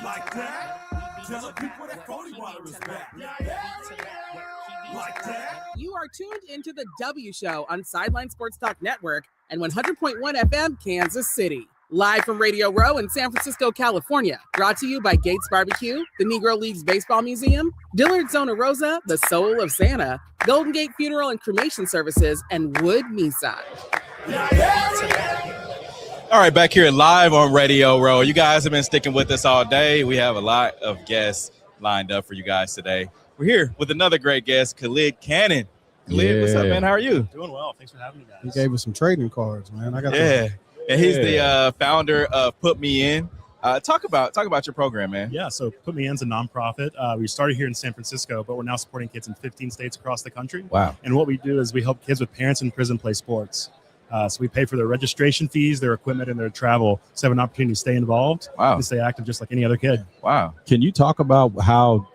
Like that? Tell the people that Cody Water is back. Like that? You are tuned into the W Show on Sideline Sports Talk Network and 100.1 FM, Kansas City. Live from Radio Row in San Francisco, California. Brought to you by Gates Barbecue, the Negro Leagues Baseball Museum, Dillard Zona Rosa, the Soul of Santa, Golden Gate Funeral and Cremation Services, and Wood Nissan. All right, back here live on Radio Row. You guys have been sticking with us all day. We have a lot of guests lined up for you guys today. We're here with another great guest, Khalid Cannon. Khalid, what's up, man? How are you? Doing well. Thanks for having me, guys. He gave us some trading cards, man. And he's the founder of Put Me In. Talk about your program, man. Yeah, so Put Me In's a nonprofit. We started here in San Francisco, but we're now supporting kids in 15 states across the country. Wow. And what we do is we help kids with parents in prison play sports. So we pay for their registration fees, their equipment, and their travel, so they have an opportunity to stay involved and stay active just like any other kid. Wow. Can you talk about how,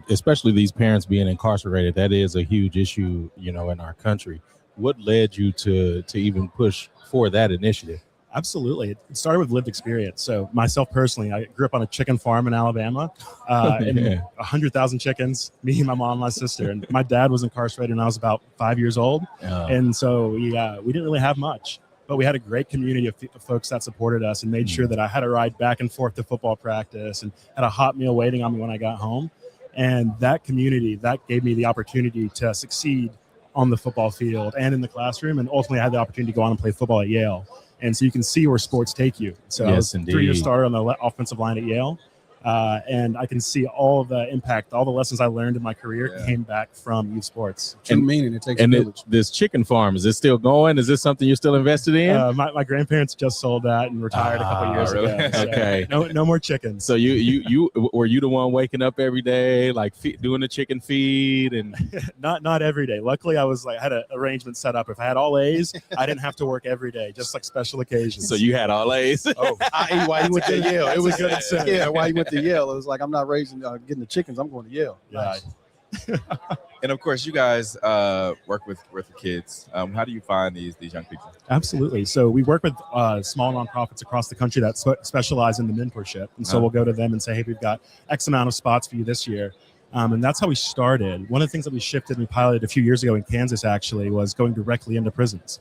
especially these parents being incarcerated, that is a huge issue, in our country. What led you to even push for that initiative? Absolutely. It started with lived experience. So myself personally, I grew up on a chicken farm in Alabama, and 100,000 chickens, me, my mom, my sister. And my dad was incarcerated when I was about 5 years old. And so we didn't really have much, but we had a great community of folks that supported us and made sure that I had a ride back and forth to football practice and had a hot meal waiting on me when I got home. And that community, that gave me the opportunity to succeed on the football field and in the classroom. And ultimately I had the opportunity to go on and play football at Yale. And so you can see where sports take you. So I was a 3-year starter on the offensive line at Yale. And I can see all of the impact, all the lessons I learned in my career came back from youth sports. This chicken farm, is it still going? Is this something you're still invested in? My grandparents just sold that and retired a couple years ago. So okay. No more chickens. So you were you the one waking up every day, like doing the chicken feed? And not every day. Luckily, I had an arrangement set up. If I had all A's, I didn't have to work every day, just like special occasions. So you had all A's? I.e. why you went to Yale. It was good. Yeah, why you went to Yale. It was like, I'm not raising getting the chickens. I'm going to Yale. Yeah. Nice. And of course, you guys work with kids. How do you find these young people? Absolutely. So we work with small nonprofits across the country that specialize in the mentorship. And so we'll go to them and say, hey, we've got X amount of spots for you this year. And that's how we started. One of the things that we shifted and we piloted a few years ago in Kansas, actually, was going directly into prisons.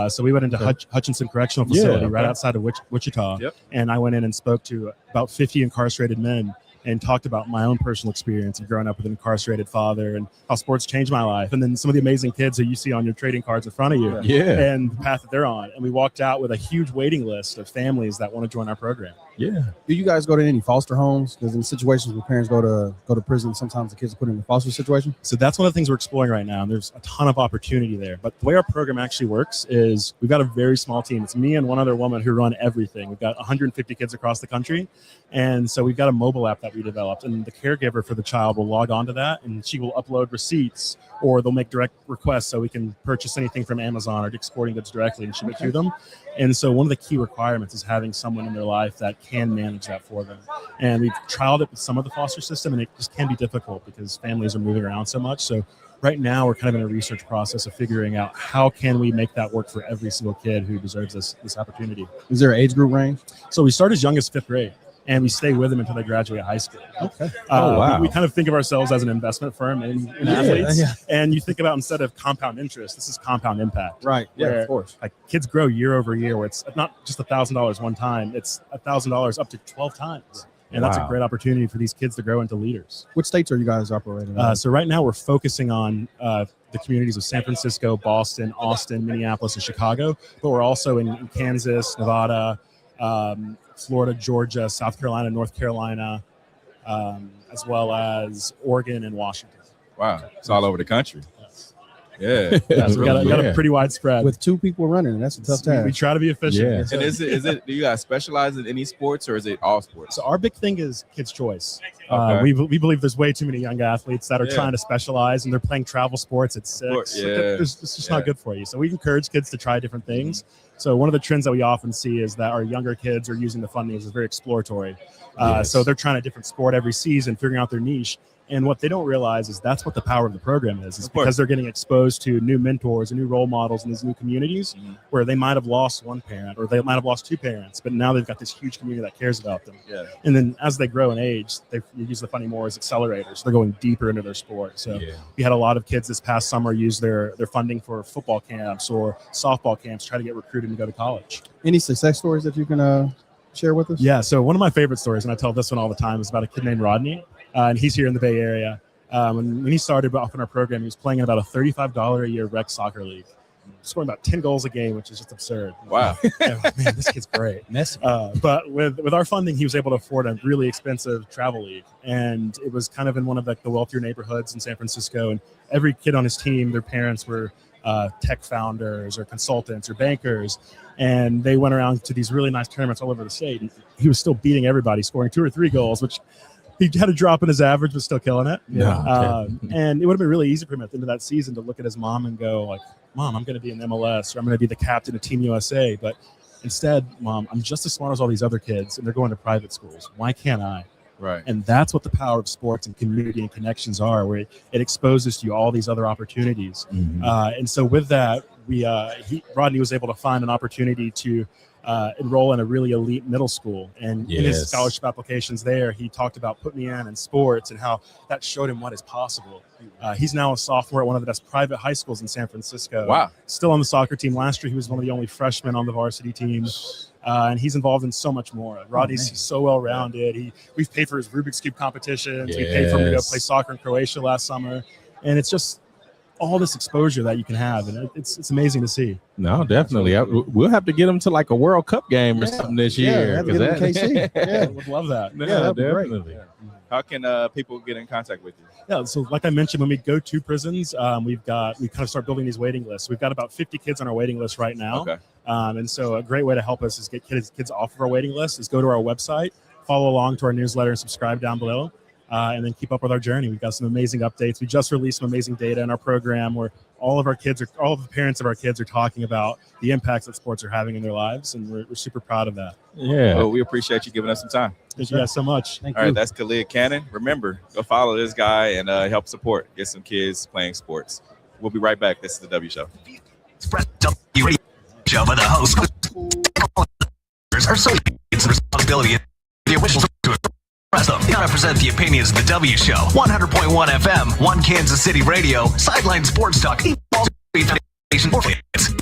So we went into Hutchinson Correctional Facility right outside of Wichita. Yep. And I went in and spoke to about 50 incarcerated men and talked about my own personal experience of growing up with an incarcerated father and how sports changed my life. And then some of the amazing kids who you see on your trading cards in front of you and the path that they're on. And we walked out with a huge waiting list of families that want to join our program. Yeah. Do you guys go to any foster homes? Because in situations where parents go to prison, sometimes the kids are put in a foster situation. So that's one of the things we're exploring right now. And there's a ton of opportunity there. But the way our program actually works is we've got a very small team. It's me and one other woman who run everything. We've got 150 kids across the country. And so we've got a mobile app that we developed. And the caregiver for the child will log on to that and she will upload receipts, or they'll make direct requests so we can purchase anything from Amazon or Dick's Sporting Goods directly and ship it to them. And so one of the key requirements is having someone in their life that can manage that for them. And we've trialed it with some of the foster system, and it just can be difficult because families are moving around so much. So right now we're kind of in a research process of figuring out how can we make that work for every single kid who deserves this opportunity. Is there an age group range? So we start as young as 5th grade. And we stay with them until they graduate high school. Okay. Wow. We kind of think of ourselves as an investment firm in athletes. Yeah. And you think about, instead of compound interest, this is compound impact. Right. Yeah, of course. Like kids grow year over year, where it's not just $1,000 one time, it's $1,000 up to 12 times. And that's a great opportunity for these kids to grow into leaders. Which states are you guys operating in? So right now we're focusing on the communities of San Francisco, Boston, Austin, Minneapolis, and Chicago. But we're also in Kansas, Nevada, Florida, Georgia, South Carolina, North Carolina, as well as Oregon and Washington. Wow. It's all over the country. Yeah. So we got a pretty wide spread. With 2 people running, that's a tough task. We try to be efficient. Yeah. And is it do you guys specialize in any sports, or is it all sports? So our big thing is kids' choice. We believe there's way too many young athletes that are trying to specialize, and they're playing travel sports at 6. It's just not good for you. So we encourage kids to try different things. So one of the trends that we often see is that our younger kids are using the funding as very exploratory. So they're trying a different sport every season, figuring out their niche. And what they don't realize is that's what the power of the program is. It's Of course. because they're getting exposed to new mentors and new role models in these new communities Mhm. where they might have lost one parent or they might have lost two parents, but now they've got this huge community that cares about them. Yeah. And then as they grow in age, they use the funding more as accelerators. They're going deeper into their sport. So we had a lot of kids this past summer use their funding for football camps or softball camps, try to get recruited to go to college. Any success stories that you can share with us? Yeah, so one of my favorite stories, and I tell this one all the time, is about a kid named Rodney, and he's here in the Bay Area. When he started off in our program, he was playing in about a $35 a year rec soccer league, scoring about 10 goals a game, which is just absurd. Wow. Yeah, man, this kid's great. But with our funding, he was able to afford a really expensive travel league, and it was kind of in one of the wealthier neighborhoods in San Francisco. And every kid on his team, their parents were tech founders or consultants or bankers, and they went around to these really nice tournaments all over the state. And he was still beating everybody, scoring 2 or 3 goals, which he had a drop in his average, but still killing it. And it would have been really easy for him at the end of that season to look at his mom and go, like, Mom, I'm going to be in MLS, or I'm going to be the captain of Team USA. But instead, Mom, I'm just as smart as all these other kids, and they're going to private schools. Why can't I? Right. And that's what the power of sports and community and connections are, where it exposes you all these other opportunities. And so with that, Rodney was able to find an opportunity to enroll in a really elite middle school. And in his scholarship applications there, he talked about put me in sports and how that showed him what is possible. He's now a sophomore at one of the best private high schools in San Francisco. Wow. Still on the soccer team. Last year, he was one of the only freshmen on the varsity team. And he's involved in so much more. Rodney's so well-rounded. We've paid for his Rubik's Cube competitions. We paid for him to go play soccer in Croatia last summer. And it's just all this exposure that you can have. And it's amazing to see. No, definitely. We'll have to get him to like a World Cup game or something this year. Have to get him to KC. I would love that. Yeah, definitely. How can people get in contact with you? Yeah, so like I mentioned, when we go to prisons, we kind of start building these waiting lists. We've got about 50 kids on our waiting list right now. Okay. And so a great way to help us is get kids off of our waiting list is go to our website, follow along to our newsletter, and subscribe down below, and then keep up with our journey. We've got some amazing updates. We just released some amazing data in our program where all of the parents of our kids are talking about the impacts that sports are having in their lives, and we're super proud of that. Yeah. Well, we appreciate you giving us some time. Thank you guys so much. Thank All you. right, that's Khalid Cannon. Remember, go follow this guy and help support. Get some kids playing sports. We'll be right back. This is the W Show. Express W Radio Show by the host are so it's responsibility of the officials to express them. They represent the opinions of the W Show. 100.1 FM, One Kansas City Radio, Sideline Sports Talk, Equal Foundation for Kids.